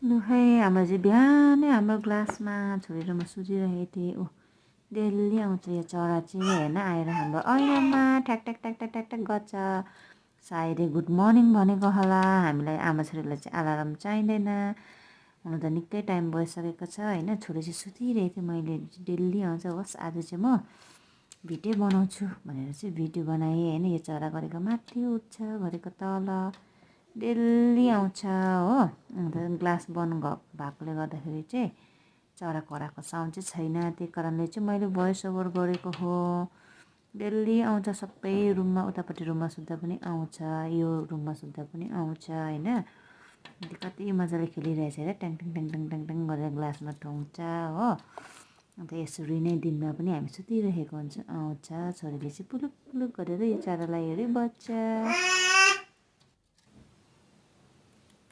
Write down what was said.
लु खै हाम्रो चाहिँ बिहानै हाम्रो ग्लासमा छोडेर म सुतिरहेको थिएँ। डेली आउँछ यो चरा चाहिँ होइन, आएर हाम्रो ऐनामा ठ्याक ठ्याक ठ्याक ठ्याक ठ्याक ठ्याक गर्छ। सायदै गुड मर्निङ भनेको होला। हामीलाई आमा छोरीलाई चाहिँ अलार्म चाहिँदैन, हुन त निकै टाइम भइसकेको छ होइन। छोरी चाहिँ सुतिरहेको थियो, मैले डेली आउँछ, होस् आज चाहिँ म भिडियो बनाउँछु भनेर चाहिँ भिडियो बनाएँ होइन। यो चरा घरेको माथि उठ्छ, घरेको तल, डेली आउँछ हो। अन्त ग्लास बन्द भएकोले गर्दाखेरि चाहिँ चरा कराएको साउन्ड चाहिँ छैन, त्यही कारणले चाहिँ मैले भोइस ओभर गरेको हो। डेली आउँछ, सबै रुममा, उतापट्टि रुममा सुत्दा पनि आउँछ, यो रुममा सुत्दा पनि आउँछ होइन। कति मजाले खेलिरहेछ हेर, ट्याङ ट्याङ ट्याङ ट्याङ ट्याङ ट्याङ गरेर ग्लासमा ठोक्छ हो। अन्त यसरी नै दिनमा पनि हामी सुतिरहेको हुन्छ, आउँछ, छोरीले चाहिँ पुलुक पुलुक गरेर यो चरालाई हेरिबस्छ।